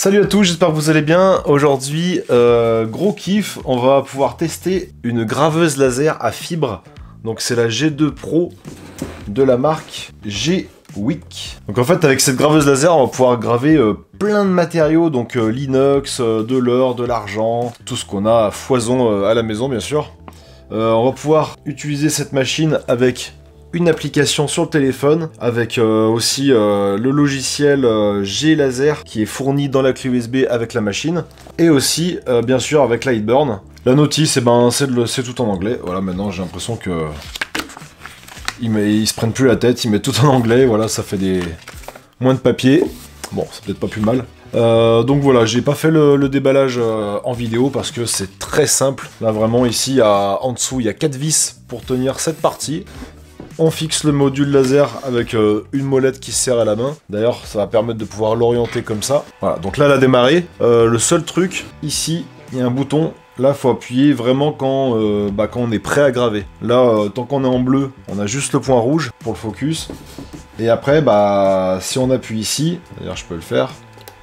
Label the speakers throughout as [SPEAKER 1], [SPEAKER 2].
[SPEAKER 1] Salut à tous, j'espère que vous allez bien. Aujourd'hui, gros kiff, on va pouvoir tester une graveuse laser à fibres. Donc c'est la G2 Pro de la marque G-Wick. Donc en fait avec cette graveuse laser on va pouvoir graver plein de matériaux, donc l'inox, de l'or, de l'argent, tout ce qu'on a à foison à la maison bien sûr. On va pouvoir utiliser cette machine avec une application sur le téléphone, avec aussi le logiciel G-Laser qui est fourni dans la clé USB avec la machine, et aussi bien sûr avec Lightburn. La notice, c'est tout en anglais. Voilà, maintenant j'ai l'impression que ils se prennent plus la tête, ils mettent tout en anglais. Voilà, ça fait moins de papier. Bon, c'est peut-être pas plus mal. Donc voilà, j'ai pas fait le déballage en vidéo parce que c'est très simple. Là vraiment ici, en dessous, il y a 4 vis pour tenir cette partie. On fixe le module laser avec une molette qui se serre à la main. D'ailleurs, ça va permettre de pouvoir l'orienter comme ça. Voilà, donc là, elle a démarré. Le seul truc, ici, il y a un bouton. Là, il faut appuyer vraiment quand on est prêt à graver. Là, tant qu'on est en bleu, on a juste le point rouge pour le focus. Et après, si on appuie ici, d'ailleurs, je peux le faire.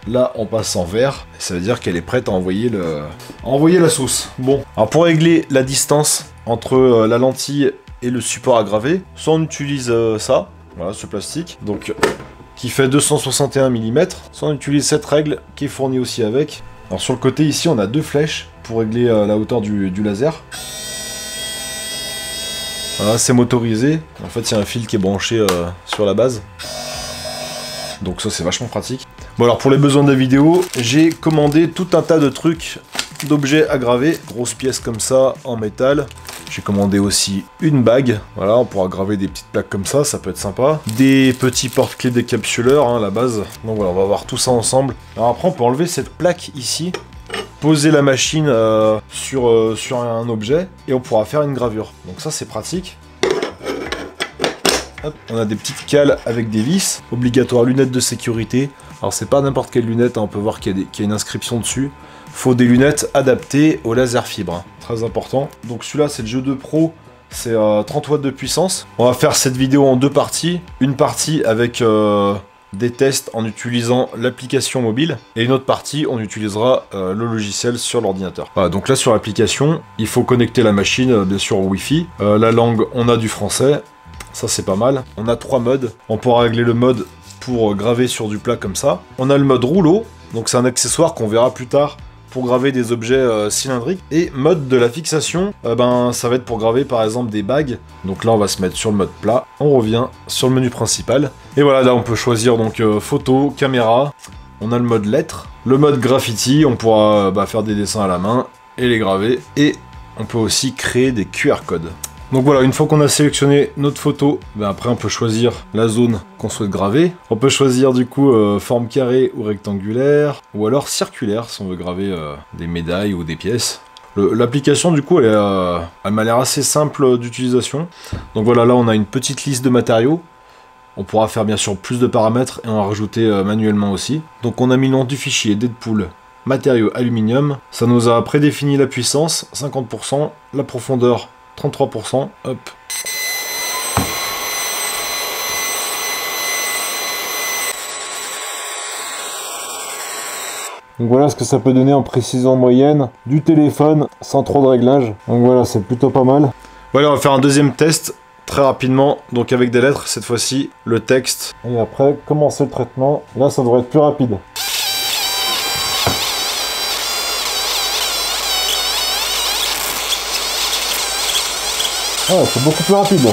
[SPEAKER 1] Là, on passe en vert. Et ça veut dire qu'elle est prête à envoyer la sauce. Bon, alors pour régler la distance entre la lentille et le support à graver, soit on utilise ça, voilà, ce plastique, donc qui fait 261 mm, soit on utilise cette règle qui est fournie aussi avec. Alors sur le côté ici, on a 2 flèches pour régler la hauteur du laser. Voilà, c'est motorisé. En fait, il y a un fil qui est branché sur la base. Donc ça, c'est vachement pratique. Bon alors, pour les besoins de la vidéo, j'ai commandé tout un tas de trucs, d'objets à graver. Grosses pièces comme ça, en métal. J'ai commandé aussi une bague, voilà, on pourra graver des petites plaques comme ça peut être sympa. Des petits porte-clés décapsuleurs, hein, à la base. Donc voilà, on va voir tout ça ensemble. Alors après, on peut enlever cette plaque ici, poser la machine sur un objet, et on pourra faire une gravure. Donc ça, c'est pratique. Hop, on a des petites cales avec des vis, obligatoire lunettes de sécurité. Alors c'est pas n'importe quelle lunette, hein, on peut voir qu'il y a une inscription dessus. Faut des lunettes adaptées au laser fibre, hein. Très important. Donc celui-là, c'est le G2 Pro, c'est 30 watts de puissance. On va faire cette vidéo en 2 parties. Une partie avec des tests en utilisant l'application mobile, et une autre partie, on utilisera le logiciel sur l'ordinateur. Voilà, donc là sur l'application, il faut connecter la machine, bien sûr au Wi-Fi. La langue, on a du français, ça c'est pas mal. On a 3 modes, on pourra régler le mode pour graver sur du plat comme ça. On a le mode rouleau, donc c'est un accessoire qu'on verra plus tard pour graver des objets cylindriques. Et mode de la fixation, ça va être pour graver par exemple des bagues. Donc là on va se mettre sur le mode plat, on revient sur le menu principal. Et voilà, là on peut choisir donc photo, caméra, on a le mode lettres, le mode graffiti, on pourra faire des dessins à la main et les graver. Et on peut aussi créer des QR codes. Donc voilà, une fois qu'on a sélectionné notre photo, après on peut choisir la zone qu'on souhaite graver. On peut choisir du coup forme carrée ou rectangulaire, ou alors circulaire si on veut graver des médailles ou des pièces. L'application du coup elle m'a l'air assez simple d'utilisation. Donc voilà, là on a une petite liste de matériaux. On pourra faire bien sûr plus de paramètres et en rajouter manuellement aussi. Donc on a mis le nom du fichier Deadpool. Matériaux aluminium. Ça nous a prédéfini la puissance, 50%, la profondeur 33%, hop. Donc voilà ce que ça peut donner en précision moyenne du téléphone sans trop de réglages. Donc voilà, c'est plutôt pas mal. Voilà, on va faire un deuxième test très rapidement, donc avec des lettres cette fois-ci, le texte. Et après, commencer le traitement. Là, ça devrait être plus rapide. Ah, c'est beaucoup plus rapide.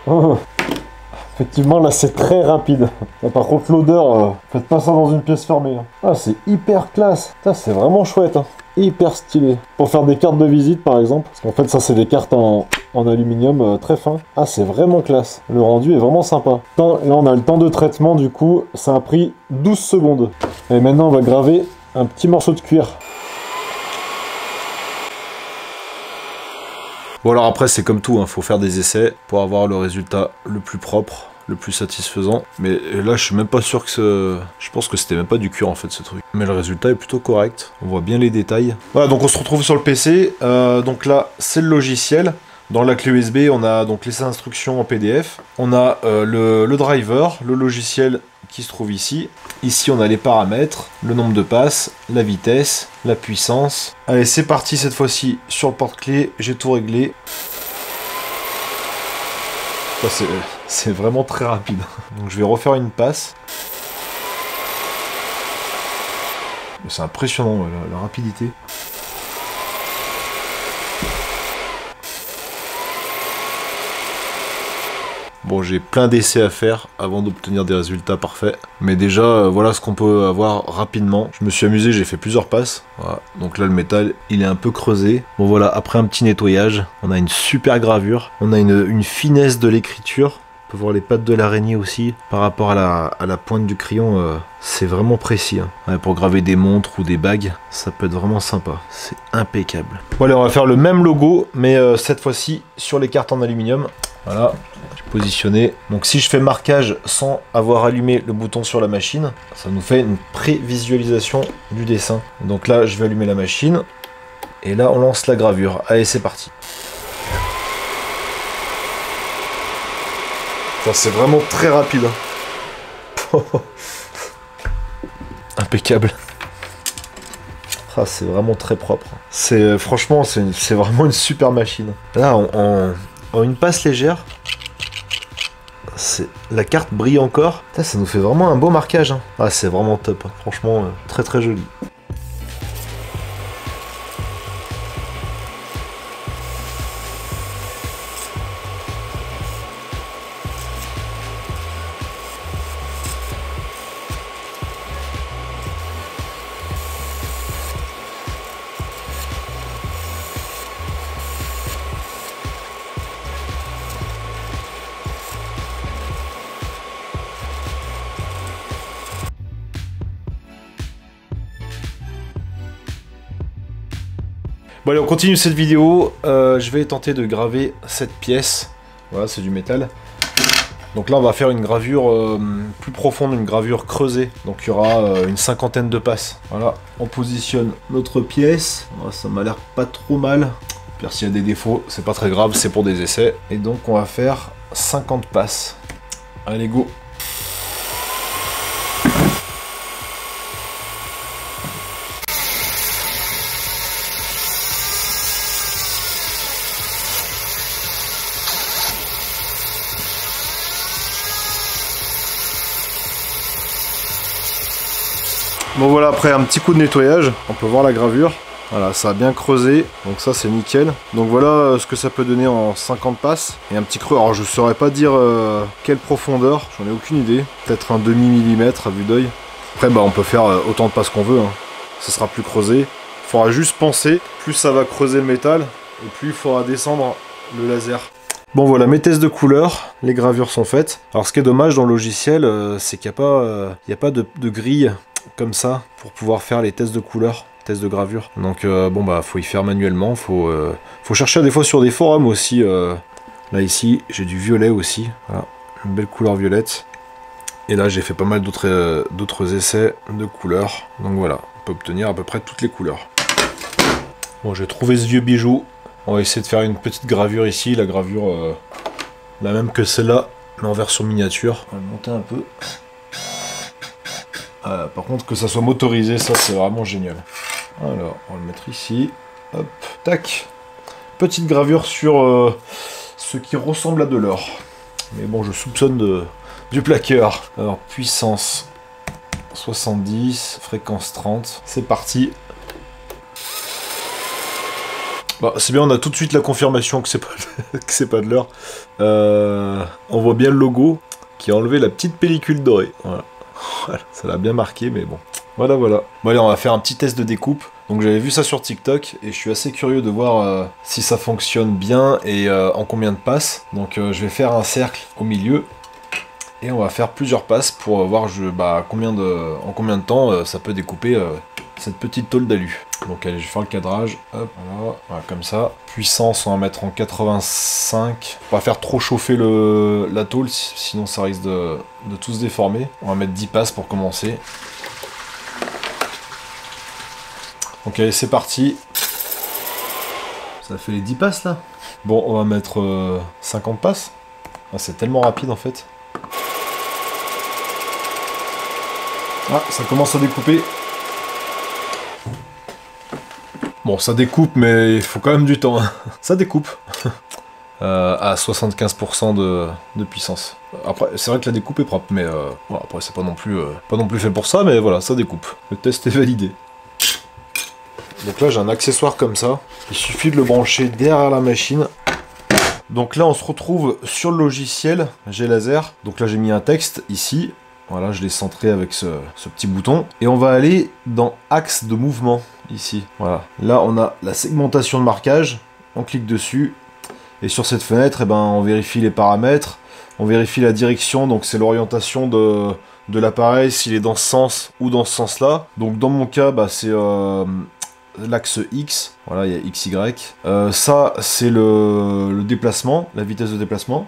[SPEAKER 1] Oh. Effectivement, là, c'est très rapide. Là, par contre, l'odeur, faites pas ça dans une pièce fermée. Ah, c'est hyper classe. Ça, c'est vraiment chouette. Hein. Hyper stylé. Pour faire des cartes de visite, par exemple. Parce qu'en fait, ça, c'est des cartes en aluminium très fin. Ah, c'est vraiment classe. Le rendu est vraiment sympa. Là, on a le temps de traitement, du coup, ça a pris 12 secondes. Et maintenant, on va graver un petit morceau de cuir. Bon alors après c'est comme tout, hein, faut faire des essais pour avoir le résultat le plus propre, le plus satisfaisant. Mais là je suis même pas sûr que je pense que c'était même pas du cuir en fait ce truc. Mais le résultat est plutôt correct, on voit bien les détails. Voilà, donc on se retrouve sur le PC, donc là c'est le logiciel. Dans la clé USB, on a donc les instructions en PDF. On a le driver, le logiciel qui se trouve ici. Ici, on a les paramètres, le nombre de passes, la vitesse, la puissance. Allez, c'est parti cette fois-ci sur le porte-clés. J'ai tout réglé. C'est vraiment très rapide. Donc je vais refaire une passe. C'est impressionnant la rapidité. Bon, j'ai plein d'essais à faire avant d'obtenir des résultats parfaits. Mais déjà, voilà ce qu'on peut avoir rapidement. Je me suis amusé, j'ai fait plusieurs passes. Voilà. Donc là, le métal, il est un peu creusé. Bon voilà, après un petit nettoyage, on a une super gravure. On a une finesse de l'écriture. On peut voir les pattes de l'araignée aussi. Par rapport à la pointe du crayon, c'est vraiment précis. Hein. Ouais, pour graver des montres ou des bagues, ça peut être vraiment sympa. C'est impeccable. Bon allez, on va faire le même logo, mais cette fois-ci sur les cartes en aluminium. Voilà, positionné. Donc si je fais marquage sans avoir allumé le bouton sur la machine, ça nous fait une prévisualisation du dessin. Donc là, je vais allumer la machine. Et là, on lance la gravure. Allez, c'est parti. C'est vraiment très rapide. Impeccable. Ah, c'est vraiment très propre. Franchement, c'est vraiment une super machine. Là, en une passe légère, la carte brille encore. Ça nous fait vraiment un beau marquage. Hein. Ah, c'est vraiment top. Hein. Franchement, très très joli. Bon allez, on continue cette vidéo. Je vais tenter de graver cette pièce. Voilà, c'est du métal. Donc là, on va faire une gravure plus profonde, une gravure creusée. Donc il y aura une cinquantaine de passes. Voilà, on positionne notre pièce. Voilà, ça m'a l'air pas trop mal. Puis s'il y a des défauts, c'est pas très grave, c'est pour des essais. Et donc on va faire 50 passes. Allez, go! Bon voilà, après un petit coup de nettoyage, on peut voir la gravure. Voilà, ça a bien creusé, donc ça c'est nickel. Donc voilà ce que ça peut donner en 50 passes. Et un petit creux, alors je saurais pas dire quelle profondeur, j'en ai aucune idée. Peut-être un demi-millimètre à vue d'œil. Après bah on peut faire autant de passes qu'on veut, hein. Ça sera plus creusé. Il faudra juste penser, plus ça va creuser le métal, et plus il faudra descendre le laser. Bon voilà, mes tests de couleurs, les gravures sont faites. Alors ce qui est dommage dans le logiciel, c'est qu'il n'y a pas de grille comme ça pour pouvoir faire les tests de couleurs, tests de gravure. Donc bon bah faut y faire manuellement, faut chercher des fois sur des forums aussi. Là ici j'ai du violet aussi, voilà, une belle couleur violette. Et là j'ai fait pas mal d'autres essais de couleurs. Donc voilà, on peut obtenir à peu près toutes les couleurs. Bon, j'ai trouvé ce vieux bijou. On va essayer de faire une petite gravure ici, la gravure la même que celle-là, mais en version miniature. On va le monter un peu. Par contre, que ça soit motorisé, ça c'est vraiment génial. Alors, on va le mettre ici. Hop, tac. Petite gravure sur ce qui ressemble à de l'or. Mais bon, je soupçonne du plaqueur. Alors, puissance 70, fréquence 30. C'est parti. Bah, c'est bien, on a tout de suite la confirmation que c'est pas de l'or. On voit bien le logo qui a enlevé la petite pellicule dorée. Voilà. Voilà, ça l'a bien marqué, mais bon. Voilà. Bon allez, on va faire un petit test de découpe. Donc j'avais vu ça sur TikTok et je suis assez curieux de voir si ça fonctionne bien et en combien de passes. Donc je vais faire un cercle au milieu et on va faire plusieurs passes pour voir en combien de temps ça peut découper cette petite tôle d'alu. Donc allez, je vais faire le cadrage. Hop, voilà, comme ça. Puissance, on va mettre en 85. Faut pas faire trop chauffer la tôle, sinon ça risque de tout se déformer. On va mettre 10 passes pour commencer. Donc allez, c'est parti. Ça fait les 10 passes là. Bon, on va mettre 50 passes. Ah, c'est tellement rapide en fait. Ah, ça commence à découper. Bon, ça découpe, mais il faut quand même du temps. Hein. Ça découpe. À 75% de puissance. Après, c'est vrai que la découpe est propre, mais bon, après, c'est pas non plus fait pour ça, mais voilà, ça découpe. Le test est validé. Donc là, j'ai un accessoire comme ça. Il suffit de le brancher derrière la machine. Donc là, on se retrouve sur le logiciel G-Laser. Donc là, j'ai mis un texte ici. Voilà, je l'ai centré avec ce petit bouton. Et on va aller dans Axe de mouvement, ici. Voilà. Là, on a la segmentation de marquage. On clique dessus. Et sur cette fenêtre, eh ben, on vérifie les paramètres. On vérifie la direction. Donc c'est l'orientation de l'appareil, s'il est dans ce sens ou dans ce sens-là. Donc dans mon cas, bah, c'est l'axe X. Voilà, il y a XY. Ça, c'est le déplacement, la vitesse de déplacement.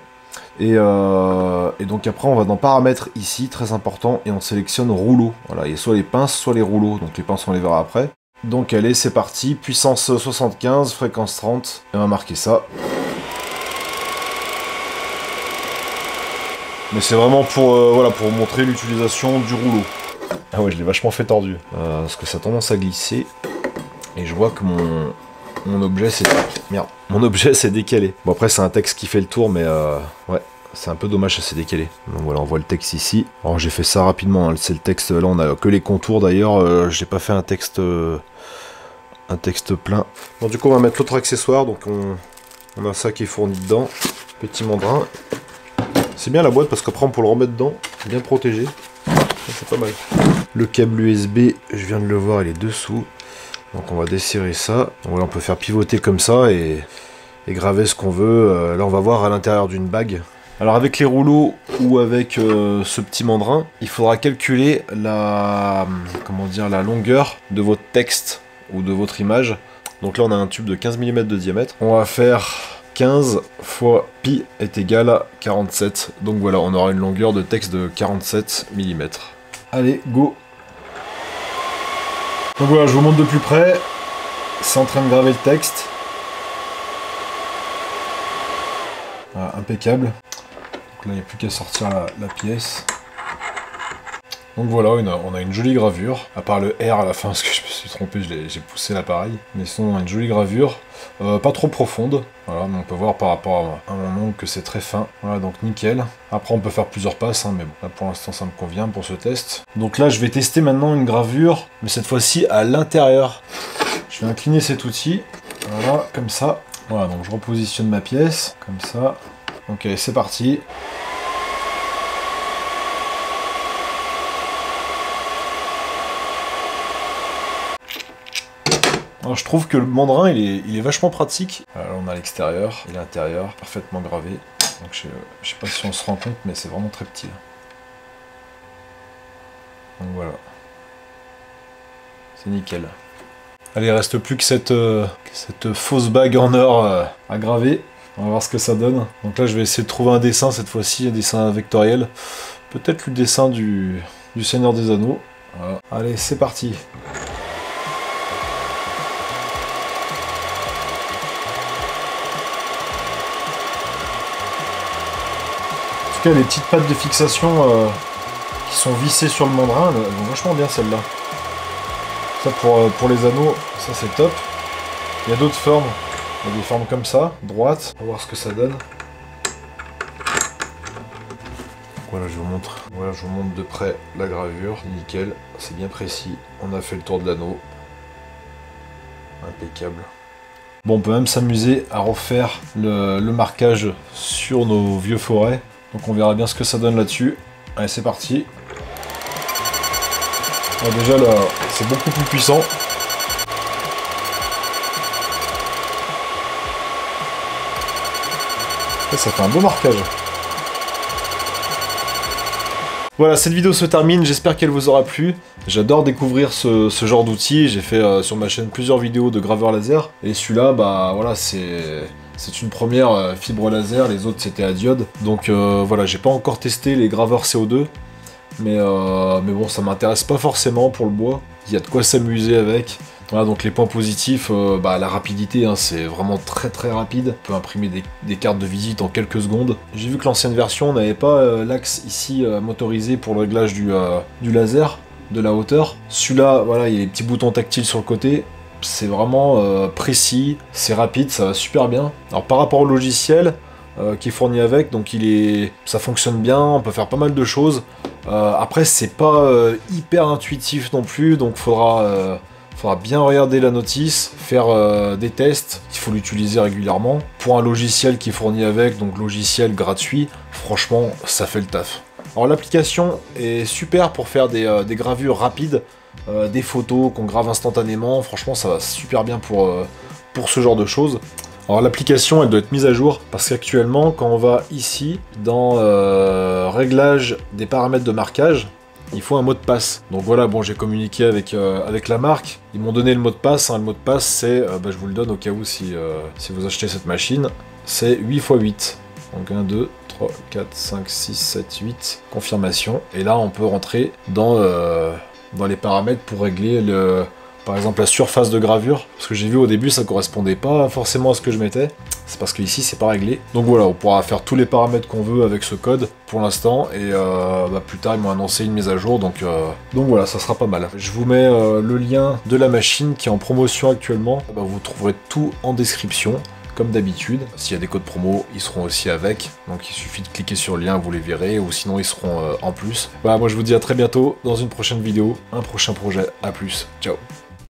[SPEAKER 1] Et donc après on va dans paramètres ici, très important, et on sélectionne rouleau. Voilà, il y a soit les pinces, soit les rouleaux, donc les pinces on les verra après. Donc allez, c'est parti, puissance 75, fréquence 30, et on va marquer ça. Mais c'est vraiment pour, voilà, pour montrer l'utilisation du rouleau. Ah ouais, je l'ai vachement fait tordu, parce que ça a tendance à glisser, et je vois que mon objet c'est... Merde. Mon objet s'est décalé. Bon après c'est un texte qui fait le tour mais ouais, c'est un peu dommage ça s'est décalé. Donc voilà, on voit le texte ici. Alors j'ai fait ça rapidement, hein. C'est le texte, là on a que les contours d'ailleurs, j'ai pas fait un texte plein. Bon du coup on va mettre l'autre accessoire, donc on a ça qui est fourni dedans. Petit mandrin. C'est bien la boîte parce qu'après on peut le remettre dedans, bien protégé. C'est pas mal. Le câble USB, je viens de le voir, il est dessous. Donc on va desserrer ça. Donc voilà, on peut faire pivoter comme ça et graver ce qu'on veut. Là on va voir à l'intérieur d'une bague. Alors avec les rouleaux ou avec ce petit mandrin, il faudra calculer la longueur de votre texte ou de votre image. Donc là on a un tube de 15 mm de diamètre. On va faire 15 fois pi est égal à 47. Donc voilà, on aura une longueur de texte de 47 mm. Allez, go! Donc voilà, je vous montre de plus près. C'est en train de graver le texte. Voilà, impeccable. Donc là, il n'y a plus qu'à sortir la pièce. Donc voilà, on a une jolie gravure. À part le R à la fin, parce que je me suis trompé, j'ai poussé l'appareil. Mais sinon, on a une jolie gravure. Pas trop profonde. Voilà, mais on peut voir par rapport à mon ongle que c'est très fin. Voilà, donc nickel. Après, on peut faire plusieurs passes, hein, mais bon, là pour l'instant, ça me convient pour ce test. Donc là, je vais tester maintenant une gravure, mais cette fois-ci à l'intérieur. Je vais incliner cet outil. Voilà, comme ça. Voilà, donc je repositionne ma pièce, comme ça. Ok, c'est parti. Alors je trouve que le mandrin il est vachement pratique. Alors on a l'extérieur et l'intérieur parfaitement gravé. Donc je sais pas si on se rend compte mais c'est vraiment très petit. Donc voilà. C'est nickel. Allez, il reste plus que cette fausse bague en or à graver. On va voir ce que ça donne. Donc là je vais essayer de trouver un dessin cette fois-ci, un dessin vectoriel. Peut-être le dessin du Seigneur des Anneaux. Voilà. Allez, c'est parti. En tout cas, les petites pattes de fixation qui sont vissées sur le mandrin, elles vont vachement bien celles-là. Ça pour les anneaux, ça c'est top. Il y a d'autres formes. Il y a des formes comme ça, droite. On va voir ce que ça donne. Voilà, je vous montre. Voilà, je vous montre de près la gravure. Nickel, c'est bien précis. On a fait le tour de l'anneau. Impeccable. Bon, on peut même s'amuser à refaire le marquage sur nos vieux forêts. Donc on verra bien ce que ça donne là-dessus. Allez, c'est parti. Alors déjà là, c'est beaucoup plus puissant. Et ça fait un beau marquage. Voilà, cette vidéo se termine, j'espère qu'elle vous aura plu. J'adore découvrir ce genre d'outils. J'ai fait sur ma chaîne plusieurs vidéos de graveur laser. Et celui-là, bah voilà, c'est une première fibre laser, les autres c'était à diode. Donc voilà, j'ai pas encore testé les graveurs CO2. Mais bon, ça m'intéresse pas forcément pour le bois. Il y a de quoi s'amuser avec. Voilà, donc les points positifs, la rapidité, hein, c'est vraiment très rapide. On peut imprimer des cartes de visite en quelques secondes. J'ai vu que l'ancienne version n'avait pas l'axe ici motorisé pour le réglage du laser, de la hauteur. Celui-là, voilà, il y a les petits boutons tactiles sur le côté. C'est vraiment précis, c'est rapide, ça va super bien. Alors par rapport au logiciel qui est fourni avec, donc ça fonctionne bien, on peut faire pas mal de choses. Après c'est pas hyper intuitif non plus, donc faudra bien regarder la notice, faire des tests, il faut l'utiliser régulièrement. Pour un logiciel qui est fourni avec, donc logiciel gratuit, franchement ça fait le taf. Alors l'application est super pour faire des gravures rapides, des photos qu'on grave instantanément, franchement ça va super bien pour ce genre de choses. Alors l'application elle doit être mise à jour parce qu'actuellement quand on va ici dans réglage des paramètres de marquage, il faut un mot de passe. Donc voilà, bon j'ai communiqué avec la marque, ils m'ont donné le mot de passe, hein. Le mot de passe c'est, je vous le donne au cas où si vous achetez cette machine, c'est 8 x 8. Donc 1, 2, 3, 4, 5, 6, 7, 8, confirmation. Et là on peut rentrer dans les paramètres pour régler par exemple la surface de gravure. Parce que j'ai vu au début ça correspondait pas forcément à ce que je mettais. C'est parce que ici c'est pas réglé. Donc voilà, on pourra faire tous les paramètres qu'on veut avec ce code pour l'instant. Et plus tard ils m'ont annoncé une mise à jour. Donc voilà, ça sera pas mal. Je vous mets le lien de la machine qui est en promotion actuellement. Vous trouverez tout en description. Comme d'habitude, s'il y a des codes promo, ils seront aussi avec. Donc il suffit de cliquer sur le lien, vous les verrez, ou sinon ils seront en plus. Voilà, moi je vous dis à très bientôt dans une prochaine vidéo, un prochain projet. À plus, ciao.